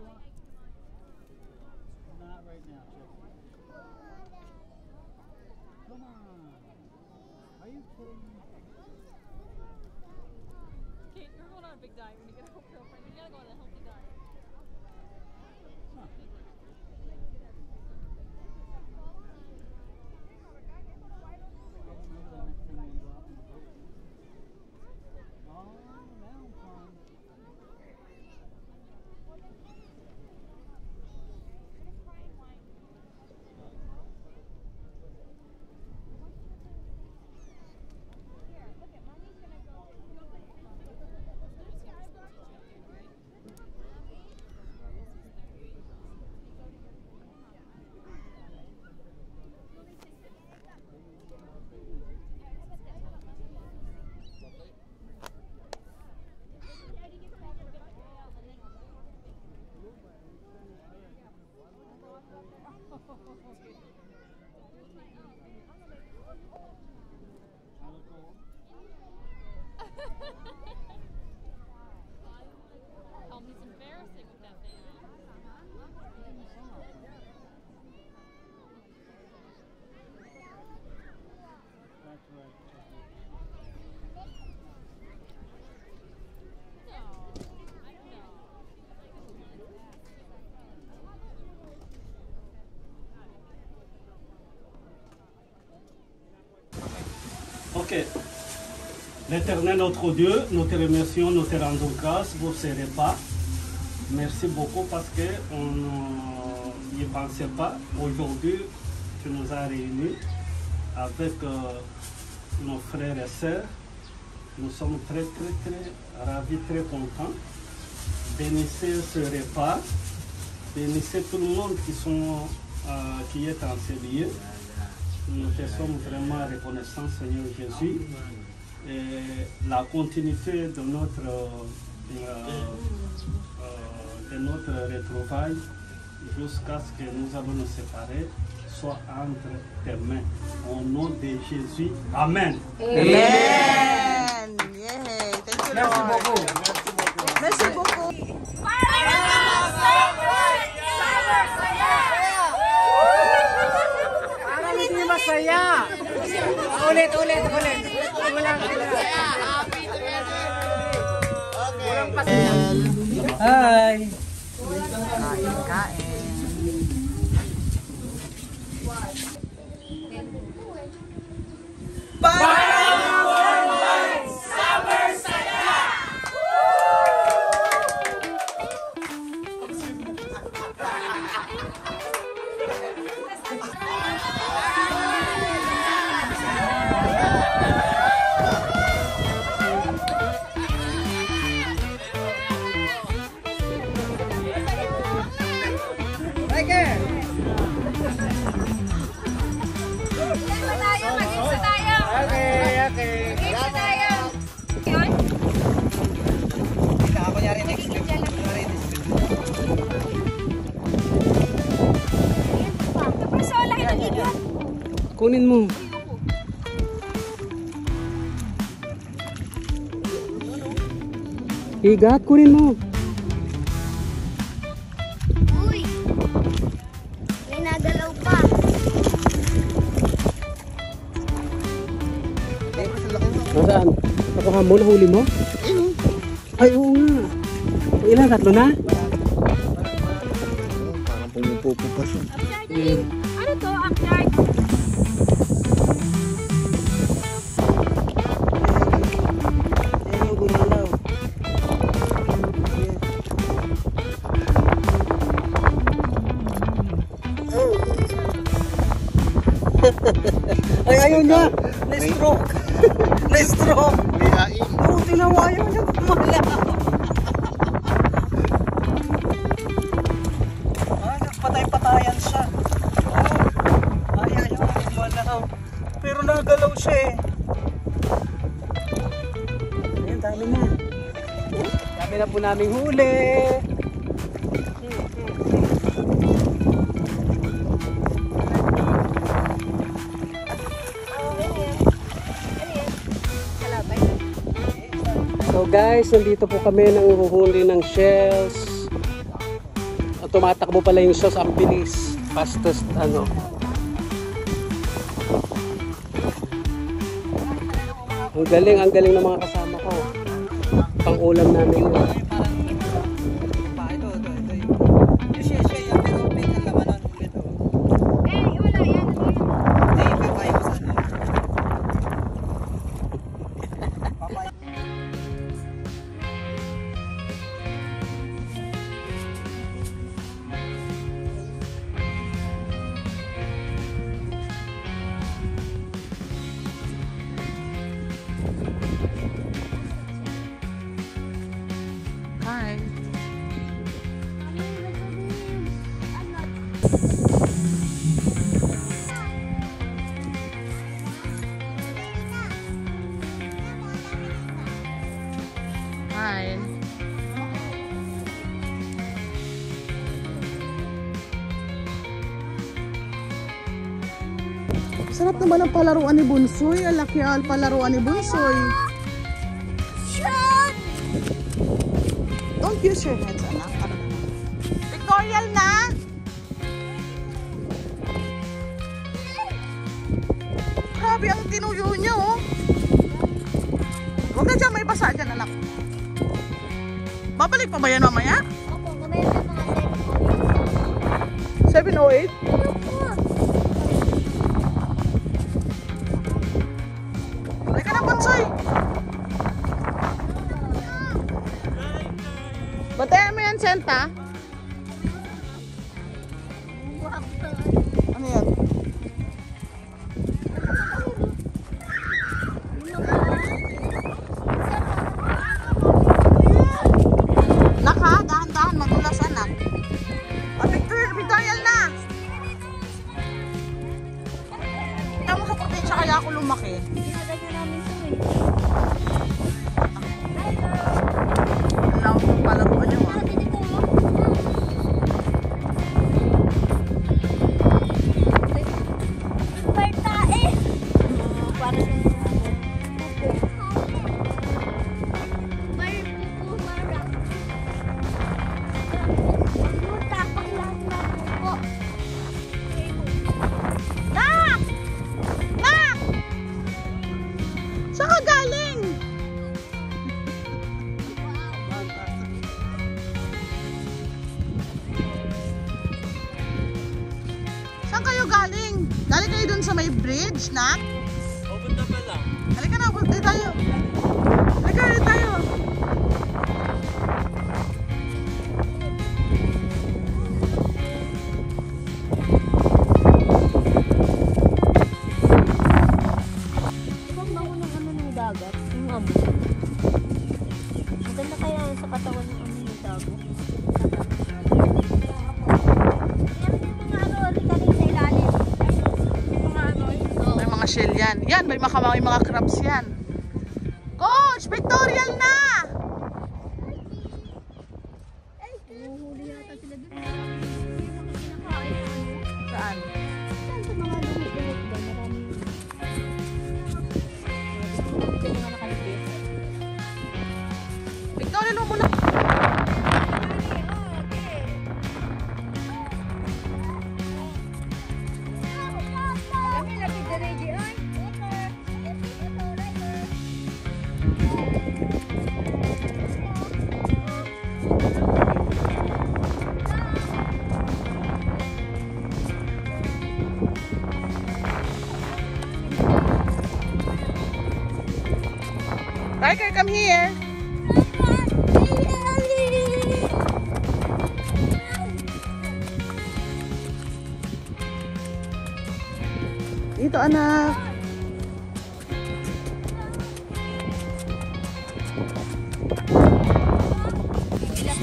you want? Not right now, Jesse. Come on. Are you kidding me? Kate, you're going on a big diet when you get a girlfriend. You gotta go on a healthy diet. Huh. Tell me it's embarrassing with that thing. That's right. No, I don't know. Ok. L'Éternel notre Dieu, nous te remercions, nous te rendons grâce pour ce repas. Merci beaucoup parce qu'on n'y pensait pas. Aujourd'hui, tu nous as réunis avec nos frères et sœurs. Nous sommes très ravis, très contents. Bénissez ce repas. Bénissez tout le monde qui est en ce lieu. Nous te sommes vraiment reconnaissants, Seigneur Jésus. Et la continuité de notre retrouvaille jusqu'à ce que nous allons nous séparer soit entre tes mains. Au nom de Jésus. Amen. Amen. Yeah. Thank you, Merci Lord. beaucoup. Merci beaucoup. Parang hindi masaya. Ulit. Walang pasaya. Hi. Kain. Kunin mo. Higat, kunin mo. Uy! May nagalaw pa. Nasaan? Nakuha mo, nahuli mo? Ay, oo nga. Ilan? Tatlo na? Parang pumupupo siya. Ano to? Akyard? Ay, ayaw niya. Na-stroke. Na-stroke. May hain. Oo, tinawa ayaw niya. Kumala. Nagpatay-patayan siya. Oo. Ayaw niya. Kumala. Pero nagalaw siya eh. Ayan, dami na. Dami na po naming huli. So guys, nandito po kami nang huhuli ng shells. tumatakbo pala yung sauce, ang bilis. Fastest, ano. Ang galing ng mga kasama ko. Pang-ulam namin yun. Hi. Hi. Sarap naman ang palaruan ni Bunsoy. Ang laki ang palaruan ni Bunsoy. Don't use your hands, anak. Pictorial na! Grabe ang tinuyo niyo, oh. Huwag na dyan, may basa dyan, anak. Babalik pa ba yan mamaya? Opo, mamaya na mga 7:08? Halika na, Bunsoy! Batayan mo yan, Senta. Ano yan? Naka, dahan-dahan, magulas, anak. Victorial na! Ikaw mo sa probinsya kaya ako lumaki. Alam ko palaruan niyo, ah. Nak! Nak! Saan ka galing? Saan kayo galing? Galing kayo dun sa may bridge, Nak? Pupunta pa lang. Halika na, punta tayo. Halika na tayo. Ibang bango ng ano ng dagat, yung amoy. Maganda kaya sa katawan ng ano ng dagat. Meron yung mga ano, rikaling sa ilalim. Yung mga ano, May mga shell yan. Yan, may mga crabs yan. Coach, Victorial na! Huhuli yata sila dun. Yung mga kinakain. Saan? Saan sa mga lumot-lumot ba? Maraming... Ito yung mga nakalibit. Victorial mo muna. Riker, come here. Dito, anak.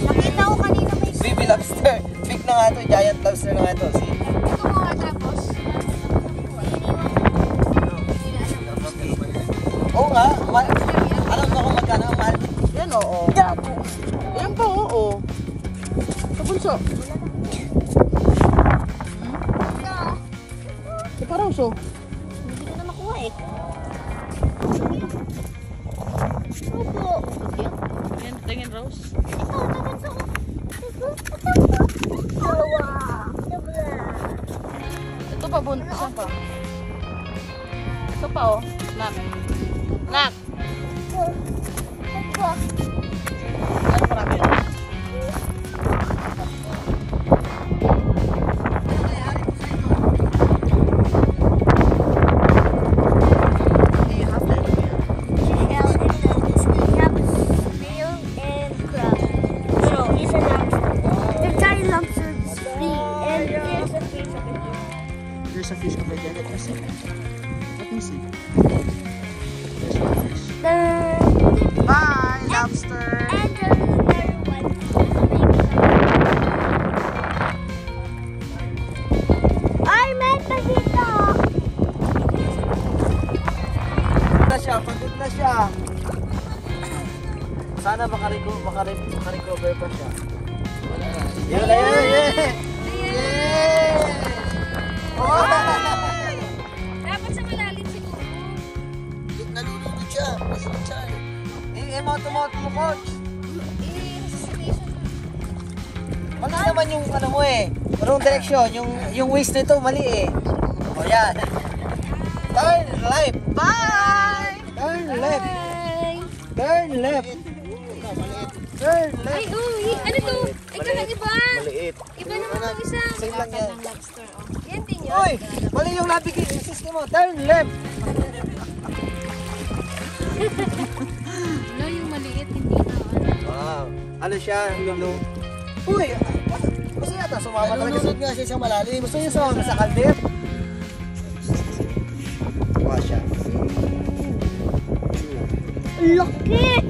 Nakita ko kanina may Baby lobster. Big na nga to. Giant lobster na nga to. See? ito mga tapos. Oo nga. Alam mo kung magkano ang mahal. Yan, oo. Yan po, oo. Sa bunso. Si Paroso. Hindi ko na makuha eh. Opo. Tingin, Rose. Ito, tapos ako. Ito pa, isa pa. Ito pa, oh. Nak. Nak. Ano marami yun? There's a fish over there. Let me see. Let me see. There's one fish. Bye, lobster. Ay, may pasito! Pagod na siya. Sana makarecover pa siya. Yun na yun! Yay! Oh! Dapat sa malalim siguro. Nalulunod siya. Nalulunod siya. Emoto mo, coach. Mali naman yung ano mo eh. Wrong direction. Yung waist nito mali eh. O yan. Turn left. Bye! Turn left. Turn left. Turn left. Ay, uy! Ano to? Ikaw ang iba! Maliit. Iba naman ang isa. Same lang yan. Yan din yun. Uy! Mali yung navigation system mo. Turn left. No, yung maliit, hindi na. Wow. Ano siya? Lulu. Uy! Gusto yata sumama talaga. Nalulunod nga siya sa malalim. Gusto niya sumama sa kalder. Wow siya. Laki!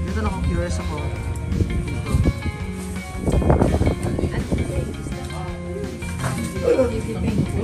Dito na ako curious ako. Dito.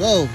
Go!